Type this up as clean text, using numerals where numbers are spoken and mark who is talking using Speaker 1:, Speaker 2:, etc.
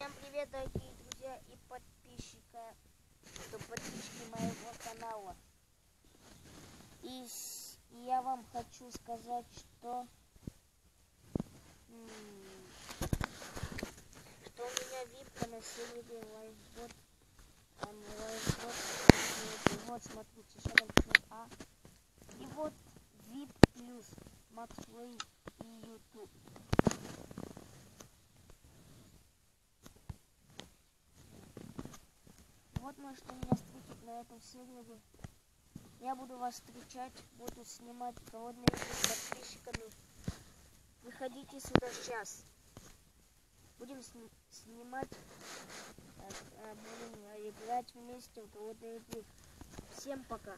Speaker 1: Всем привет, дорогие друзья и подписчики моего канала. И я вам хочу сказать, что у меня випка на сервере Livebot. Вот смотрите, Channel и вот VIP плюс Maxway и YouTube. Вот можете меня встретить на этом сервере. Я буду вас встречать, буду снимать голодные игры с подписчиками. Выходите сюда сейчас. Будем снимать, будем играть вместе в голодные игры. Всем пока.